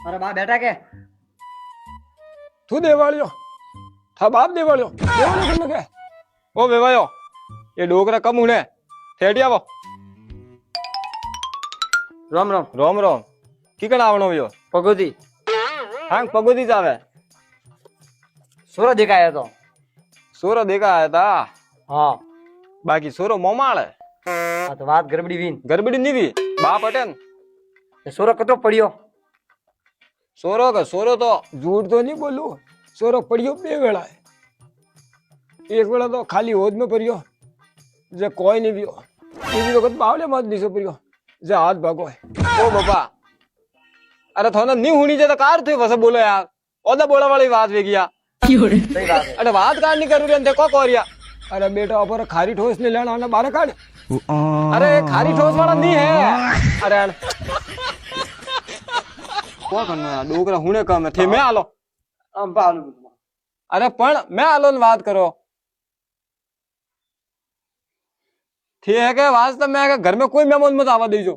મારા બા બેઠા કે તું દેવાળ્યો થા બાપ દેવાળ્યો તમે કે ઓ વેવાયો એ ડોકરા કમ ઉને થેડી આવો રામ રામ રોમ રોમ કીકણ આવણો યો પગોતી હાંગ પગોદી જ આવે સોરો દેખાયો તો સોરો દેખાયા તા હા બાકી સોરો મોમાળે આ તો વાત ગરબડી વીન ગરબડી નીવી બાપ અટેન એ સોરો કતો પડ્યો સોરો તો જૂઠ તો નહીં બોલું સોરો પડ્યો 2 વેળા એક વેળા તો ખાલી હોજ में પડ્યો જે કોઈ નહીં વ્યો બીજી વખત બાવલે મત દીસો પડ્યો જે હાથ ભાગો ઓ બાપા અરે થોને ની હુણી જે તો કાર થયો વસે બોલો યાર ઓદા બોલા વાળી વાત વે ગયા સહી વાત અરે વાત કાર ની કરું રે કો કોરિયા અરે બેટા ઉપર ખારી ઠોસ ને લેણા અને બારે કાઢ અરે ખારી ઠોસ વાળા નહીં હે અરે કો કરના ડોકરા હુણે કામ થે મે આલો આમ પાલું અરે પણ मैं आलो ने बात करो ठीक है के वास्तव में घर में कोई मेहमान मत आवा दीजो